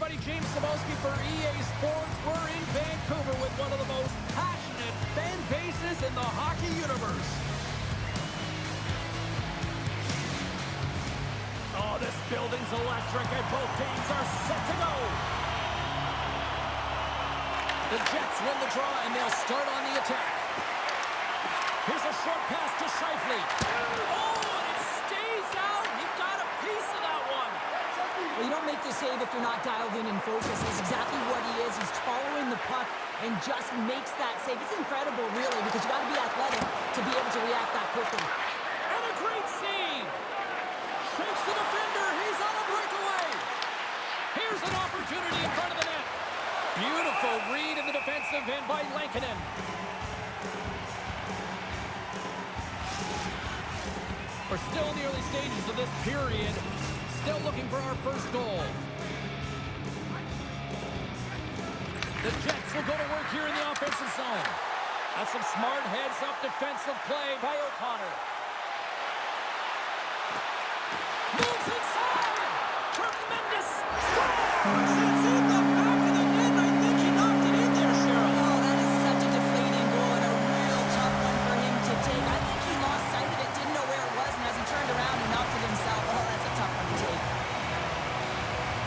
everybody. James Cebulski for EA Sports. We're in Vancouver with one of the most passionate fan bases in the hockey universe. Oh, this building's electric and both teams are set to go. The Jets win the draw and they'll start on the attack. Here's a short pass to Scheifele. Oh, and it stays out. He got a piece of that one. Well, you don't make the save if you're not dialed in and focused. That's exactly what he is. He's following the puck and just makes that save. It's incredible, really, because you got to be athletic to be able to react that quickly. And a great save. Shakes the defender. He's on a breakaway. Here's an opportunity in front of the net. Beautiful read in the defensive end by Lankinen. We're still in the early stages of this period. Still looking for our first goal. The Jets will go to work here in the offensive zone. That's some smart heads-up defensive play by O'Connor. Moves inside! Tremendous scores! It's in the back of the net. I think he knocked it in there, Cheryl. Oh, that is such a deflating goal and a real tough one for him to take. I think he lost sight of it, didn't know where it was, and as he turned around and knocked it himself, oh, that's a tough one to take.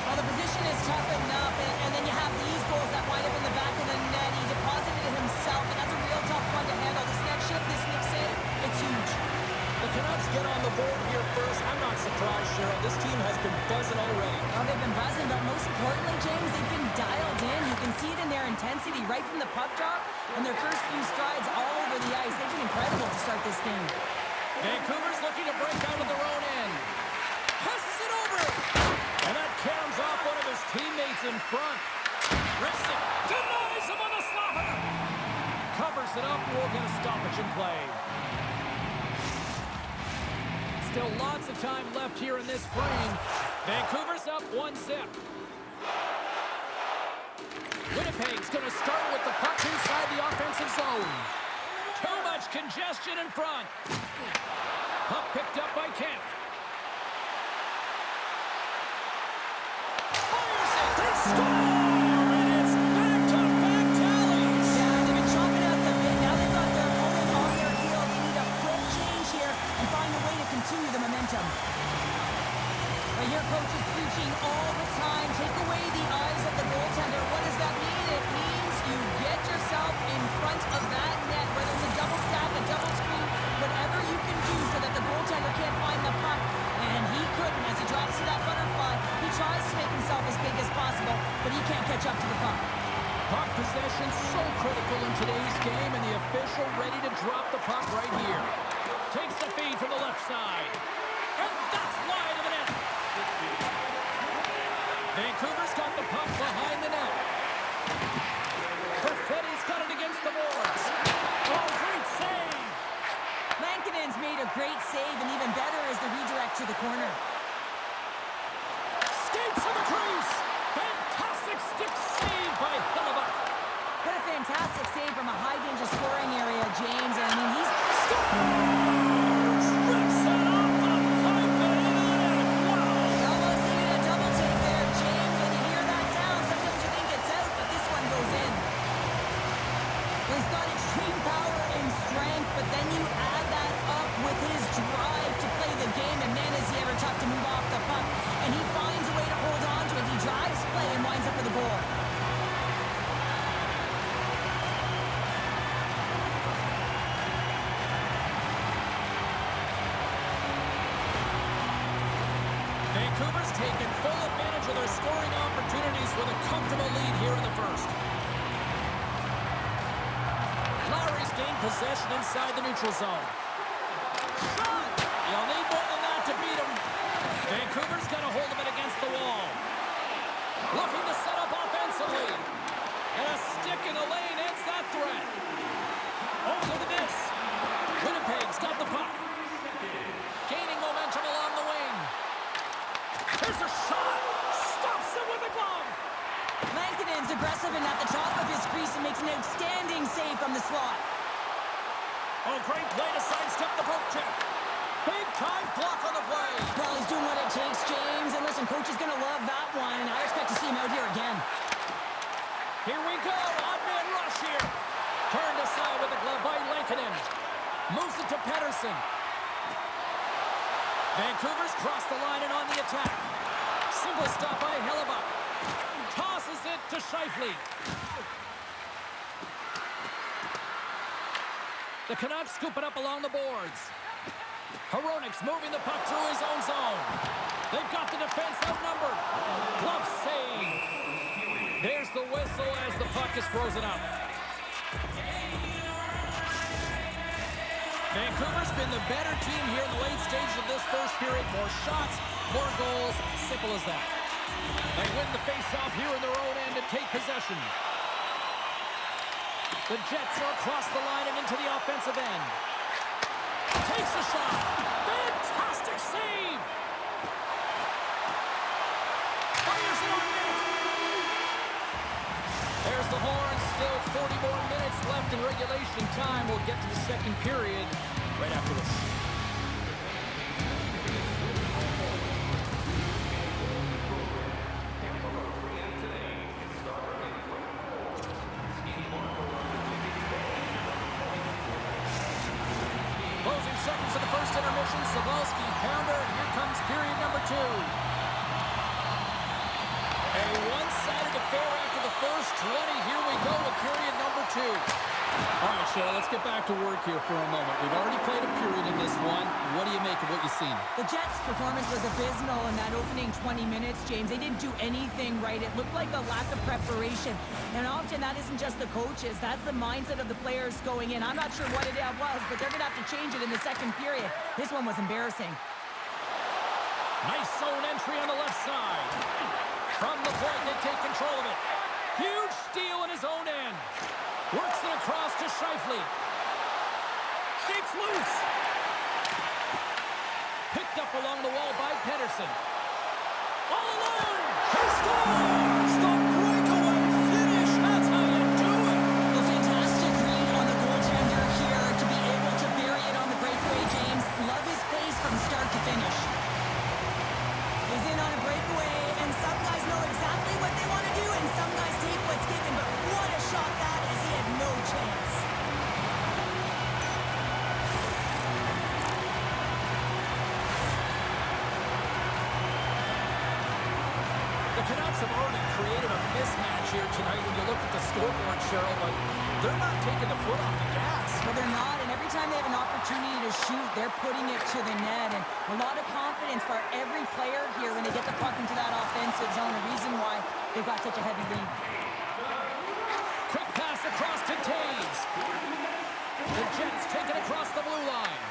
Well, the position is tough enough, and then you have these goals that wind up in the back of the net. He deposited it himself, and that's a real tough one to handle. This next shift, this next save, it's huge. The Canucks get on the board here first. I'm not surprised, Cheryl. This team has been buzzing already. Well, they've been buzzing, but most importantly, James, they've been dialed in. You can see it in their intensity right from the puck drop and their first few strides all over the ice. They've been incredible to start this game. Vancouver's looking to break out of their own end. Passes it over. And that caroms off one of his teammates in front. Rips it. Denies him on the slapper. Covers it up. We'll get a stoppage in play. Still lots of time left here in this frame. Vancouver's up 1-0. Winnipeg's going to start with the puck inside the offensive zone. Too much congestion in front. Puck picked up by Kemp. Fires it. They score! And it's back-to-back tallies. Yeah, they've been chopping out the bit. Now they've got their opponent on their heel. They need a quick change here and find a way to continue the momentum. But your coach is preaching all the time. Take away the eyes of the goaltender. What does that mean? It means you get yourself in front of that net, whether it's a double stack, a double screen, whatever you can do so that the goaltender can't find the puck. And he couldn't as he drops to that butterfly. He tries to make himself as big as possible, but he can't catch up to the puck. Puck possession so critical in today's game, and the official ready to drop the puck right here. Takes the feed from the left side. And that's wide of the net. Vancouver's got the puck behind the net. Perfetti's got it against the boards. Oh, great save. Lankinen's made a great save, and even better is the redirect to the corner. Skates to the crease. Fantastic stick save by Hellebuyck. What a fantastic save from a high-danger scoring area, James. I mean, he's... Rips it off the pipe and into the net. Wow. He almost needed a double take there, James. When you hear that sound, sometimes you think it's out, but this one goes in. Well, he's got extreme power and strength, but then you add that up with his drive to play the game, and man, is he ever tough to move off the puck. And he finds a way to hold on to it. He drives play and winds up with a goal. Vancouver's taken full advantage of their scoring opportunities with a comfortable lead here in the first. Lowry's gained possession inside the neutral zone. Shot! You'll need more than that to beat him. Vancouver's got a hold of it against the wall. Looking to set up offensively. And a stick in the lane ends that threat. Over the miss. Winnipeg's got the puck. Gaining momentum along the wing. There's a shot. Stops it with a glove. Lankinen's aggressive and at the top of his crease and makes an outstanding save from the slot. Oh, great play to sidestep the poke check. Big time block on the play. Well, he's doing what it takes, James. And listen, coach is going to love that one. And I expect to see him him out here again. Here we go. Odd man rush here. Turned aside with the glove by Lankinen. Moves it to Pettersson. Vancouver's crossed the line and on the attack. Simple stop by Hellebuck. Tosses it to Scheifele. The Canucks scoop it up along the boards. Hronik's moving the puck through his own zone. They've got the defense outnumbered. Glove save. There's the whistle as the puck is frozen up. Vancouver's been the better team here in the late stages of this first period. More shots, more goals. Simple as that. They win the face-off here in their own end and take possession. The Jets are across the line and into the offensive end. Takes a shot. Fantastic save. Fires it on net. There's the horn. Still 40 more minutes left in regulation time. We'll get to the second period right after this. Closing seconds of the first intermission. Savalski, pounder. Here comes period number 2. A one-sided affair after the first 20. Here we go with period number 2. All right, Cheryl, let's get back to work here for a moment. We've already played a period in this one. What do you make of what you've seen? The Jets' performance was abysmal in that opening 20 minutes, James. They didn't do anything right. It looked like a lack of preparation. And often that isn't just the coaches. That's the mindset of the players going in. I'm not sure what it was, but they're going to have to change it in the second period. This one was embarrassing. Nice zone entry on the left side. From the point, they take control of it. Huge steal in his own end. Works it across to Scheifele. Shakes loose. Picked up along the wall by Pettersson. All alone. He scores! The breakaway finish. That's how you do it. A fantastic read on the goaltender here to be able to bury it on the breakaway, James. Love his pace from start to finish. He's in on a breakaway, and some guys know exactly what they want to do, and some guys take what's given, but what a shot that is. He had no chance. The Canucks have already created a mismatch here tonight when you look at the scoreboard, Cheryl, but they're not taking the foot off the gas. Well, they're not, and every time they have an opportunity to shoot, they're putting it to the net, and a lot of confidence for every player here when they get the puck into that offensive zone, the reason why they've got such a heavy lead. Quick pass across to Taves. The Jets take it across the blue line.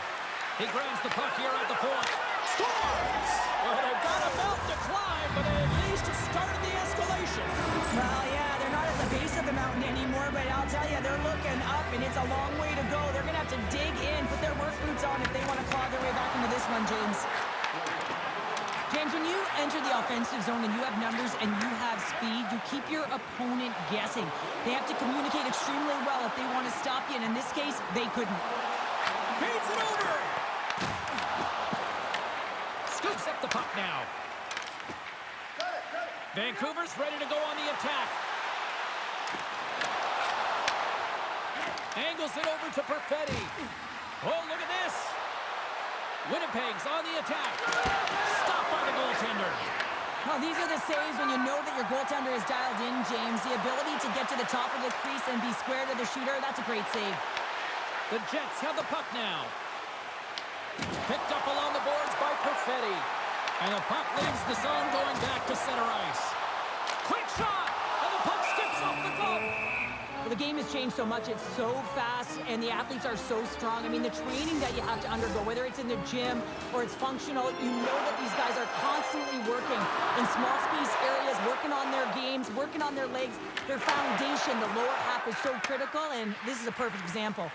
He grabs the puck here at the point. Scores! Well, they've got a mountain to climb, but they at least have started the escalation. Well, yeah, they're not at the base of the mountain anymore, but I'll tell you, they're looking up, and it's a long way to go. They're going to have to dig in, put their work boots on if they want to claw their way back into this one, James. James, when you enter the offensive zone and you have numbers and you have speed, you keep your opponent guessing. They have to communicate extremely well if they want to stop you, and in this case, they couldn't. Beats it over! Scoops up the puck now. Vancouver's ready to go on the attack. Angles it over to Perfetti. Oh, look at this. Winnipeg's on the attack. Stopped by the goaltender. Well, these are the saves when you know that your goaltender is dialed in, James. The ability to get to the top of the crease and be square to the shooter, that's a great save. The Jets have the puck now. Picked up along the boards by Perfetti. And the puck leaves the zone going back to center ice. Quick shot! And the puck skips off the glove. Well, the game has changed so much. It's so fast, and the athletes are so strong. I mean, the training that you have to undergo, whether it's in the gym or it's functional, you know that these guys are constantly working in small space areas, working on their games, working on their legs. Their foundation, the lower half, is so critical, and this is a perfect example.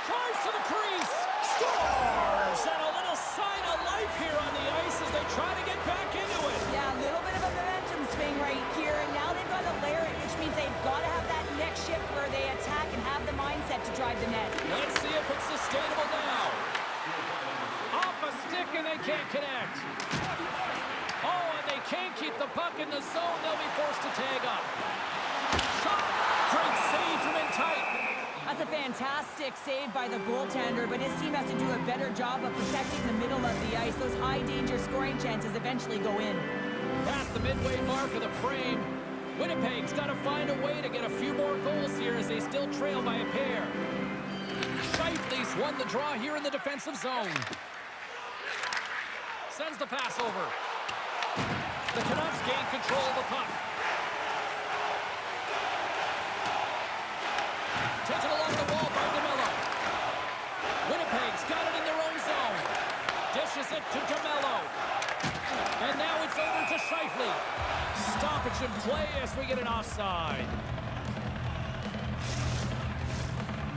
Drives to the crease. Scores! And a little sign of life here on the ice as they try to get back into it. Yeah, a little bit of a momentum swing right here, and now they've got to layer it, which means they've got to have that next shift where they attack and have the mindset to drive the net. Let's see if it's sustainable now. Off a stick, and they can't connect. Oh, and they can't keep the puck in the zone. They'll be forced to tag up. Shot! Great save from in tight. That's a fantastic save by the goaltender, but his team has to do a better job of protecting the middle of the ice. Those high-danger scoring chances eventually go in. Past the midway mark of the frame, Winnipeg's got to find a way to get a few more goals here as they still trail by a pair. Scheifele's won the draw here in the defensive zone. Sends the pass over. The Canucks gain control of the puck. Taken along the wall by DeMello. Winnipeg's got it in their own zone. Dishes it to DeMello. And now it's over to Scheifele. Stoppage in play as we get an offside.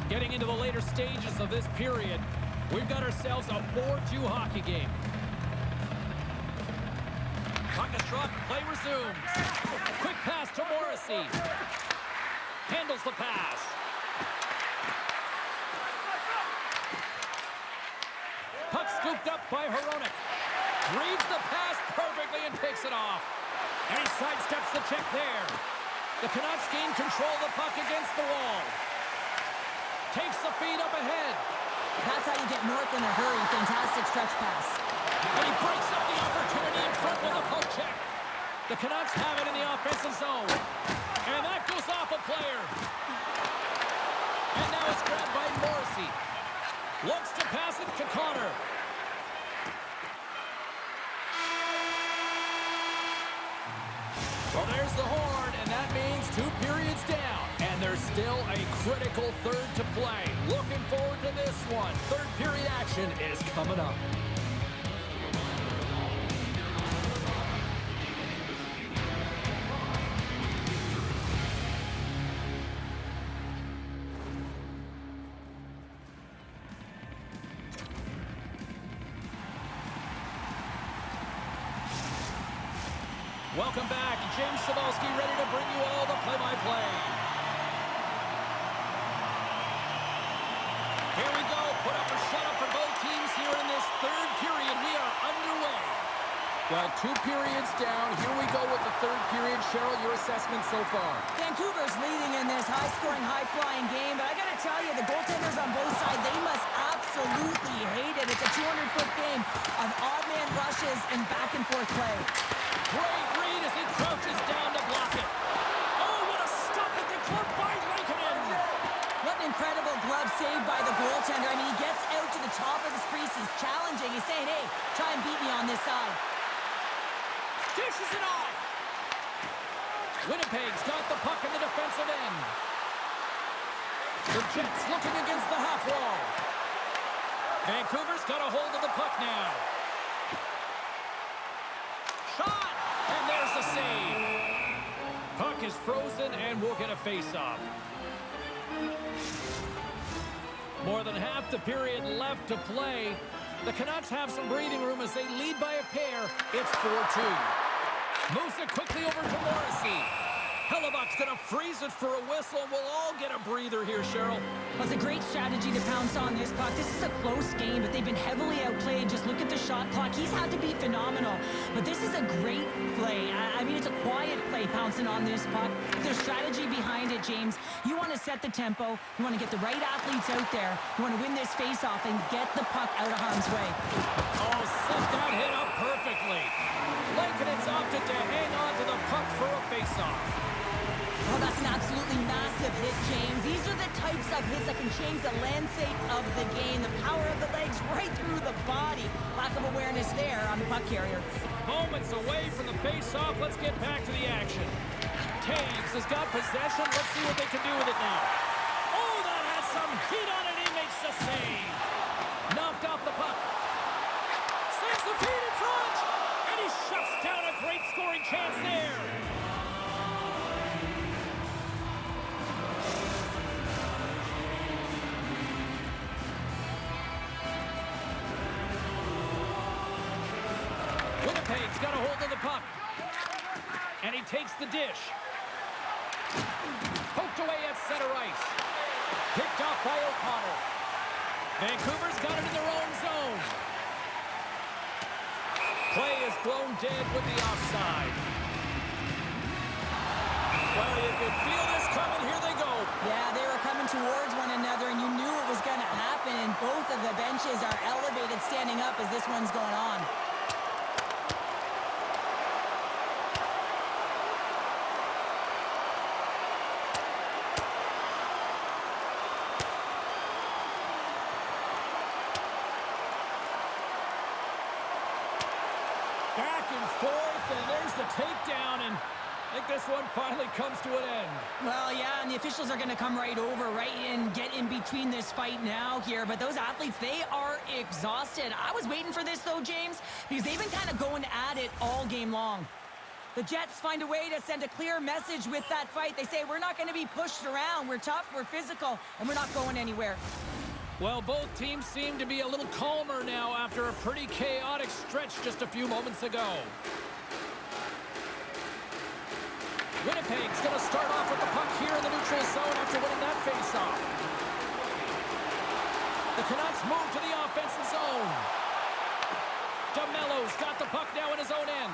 Getting into the later stages of this period, we've got ourselves a 4-2 hockey game. Puck is dropped, play resumes. Quick pass to Morrissey. Handles the pass. Puck scooped up by Hronek. Reads the pass perfectly and takes it off. And he sidesteps the check there. The Canucks gain control of the puck against the wall. Takes the feed up ahead. That's how you get north in a hurry. Fantastic stretch pass. And he breaks up the opportunity in front with a poke check. The Canucks have it in the offensive zone. And that goes off a player. And now it's grabbed by Morrissey. Looks to pass it to Connor. Well, there's the horn, and that means 2 periods down. And there's still a critical third to play. Looking forward to this one. Third period action is coming up. Welcome back. James Cybulski ready to bring you all the play-by-play. Here we go. Put up or shut up for both teams here in this third period. We are underway. Well, 2 periods down. Here we go with the third period. Cheryl, your assessment so far? Vancouver's leading in this high-scoring, high-flying game, but I got to tell you, the goaltenders on both sides, they must absolutely hate it. It's a 200-foot game of odd-man rushes and back-and-forth play. Great read as he crouches down to block it. Oh, what a stop at the glove by Lankinen. What an incredible glove save by the goaltender. I mean, he gets out to the top of his crease. He's challenging. He's saying, hey, try and beat me on this side. Dishes it off. Winnipeg's got the puck in the defensive end. The Jets looking against the half wall. Vancouver's got a hold of the puck now. Shot! And there's the save. Puck is frozen, and we'll get a face-off. More than half the period left to play. The Canucks have some breathing room as they lead by a pair. It's 4-2. Moves it quickly over to Morrissey. Hellebuck's going to freeze it for a whistle, and we'll all get a breather here, Cheryl. Well, it's a great strategy to pounce on this puck. This is a close game, but they've been heavily outplayed. Just look at the shot clock. He's had to be phenomenal. But this is a great play. I mean, it's a quiet play pouncing on this puck. There's strategy behind it, James. You want to set the tempo. You want to get the right athletes out there. You want to win this face-off and get the puck out of harm's way. Oh, set that hit up perfectly. Lankinen's opted to hang on to the puck for a face-off. Oh, that's an absolutely massive hit, James. These are the types of hits that can change the landscape of the game. The power of the legs right through the body. Lack of awareness there on the puck carrier. Moments away from the face-off. Let's get back to the action. Taves has got possession. Let's see what they can do with it now. Oh, that has some heat on it. He makes the save. Knocked off the puck. Sends the feed in front. And he shuts down a great scoring chance there. Winnipeg's got a hold of the puck. And he takes the dish. Poked away at center ice. Picked off by O'Connor. Vancouver's got it in their own zone. Play is thrown dead with the offside. Well, you could feel this coming. Here they go. Yeah, they were coming towards one another, and you knew it was going to happen, and both of the benches are elevated standing up as this one's going on. Back and forth, and there's the takedown, and I think this one finally comes to an end. Well, yeah, and the officials are going to come right over, right, and get in between this fight now here. But those athletes, they are exhausted. I was waiting for this, though, James, because they've been kind of going at it all game long. The Jets find a way to send a clear message with that fight. They say, we're not going to be pushed around. We're tough, we're physical, and we're not going anywhere. Well, both teams seem to be a little calmer now after a pretty chaotic stretch just a few moments ago. Winnipeg's going to start off with the puck here in the neutral zone after winning that faceoff. The Canucks move to the offensive zone. DeMello's got the puck now in his own end.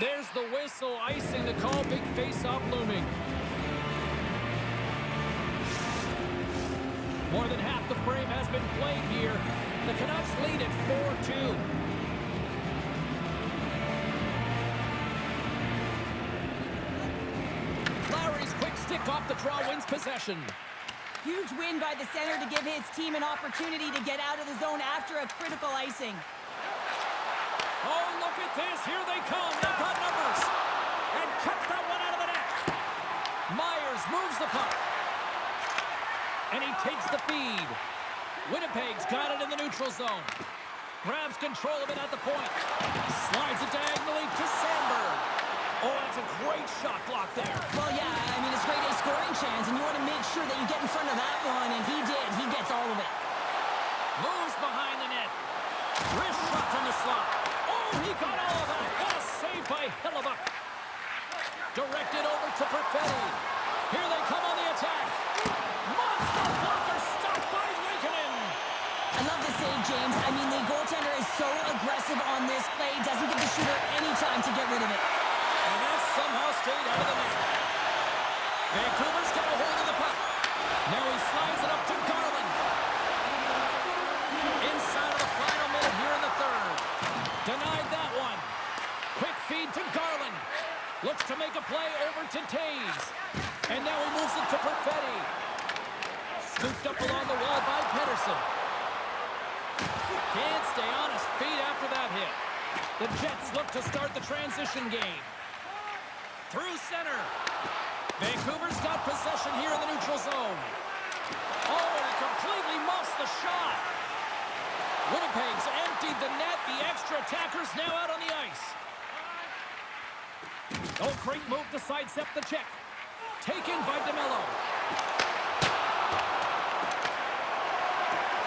There's the whistle, icing the call, big faceoff looming. More than half the frame has been played here. The Canucks lead at 4-2. Lowry's quick stick off the draw wins possession. Huge win by the center to give his team an opportunity to get out of the zone after a critical icing. Oh, look at this. Here they come. They've got numbers. And kept that one out of the net. Myers moves the puck. And he takes the feed. Winnipeg's got it in the neutral zone. Grabs control of it at the point. Slides it diagonally to Sandberg. Oh, that's a great shot block there. Well, yeah, I mean, it's great a scoring chance, and you want to make sure that you get in front of that one, and he did. He gets all of it. Moves behind the net. Wrist shot from the slot. Oh, he got all of that. What a save by Hellebuyck. Directed over to Perfetti. Here they come on the attack. Monster blocker stopped by Lankinen. I love the save, James. I mean, the goaltender is so aggressive on this play. Doesn't give the shooter any time to get rid of it. And that somehow stayed out of the net. Vancouver's got a hold of the puck. Now he slides it up to Garland. Inside of the final minute here in the third. Denied that one. Quick feed to Garland. Looks to make a play over to Taves. And now he moves it to Perfetti. Scooped up along the wall by Pedersen. Can't stay on his feet after that hit. The Jets look to start the transition game. Through center. Vancouver's got possession here in the neutral zone. Oh, and he completely muffs the shot. Winnipeg's emptied the net. The extra attacker's now out on the ice. Oh, great move to sidestep the check. Taken by DeMello.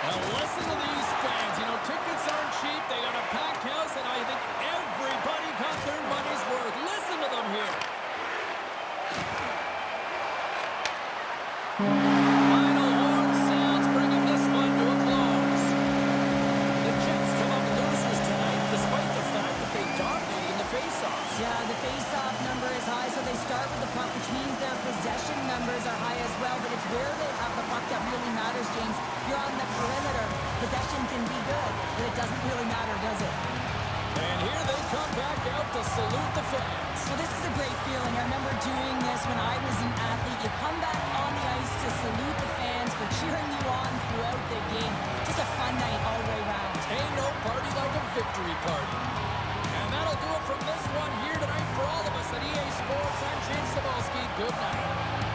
Now listen to these fans. You know, tickets aren't cheap. They got a packed house, and I think everybody got their money's worth. Listen to them here. Final horn sounds, bringing this one to a close. The Jets come up losers tonight, despite the fact that they dominated in the faceoffs. Yeah, the face-off number is high, so they start with the puck, which means their possession numbers are high as well, but it's where they have the puck that really matters, James. You're on the perimeter. Possession can be good, but it doesn't really matter, does it? And here they come back out to salute the fans. So this is a great feeling. I remember doing this when I was an athlete. You come back on the ice to salute the fans for cheering you on throughout the game. Just a fun night all the way around. Ain't no party like a victory party. And that'll do it from this one here tonight for all of us at EA Sports. I'm James Cebulski. Good night.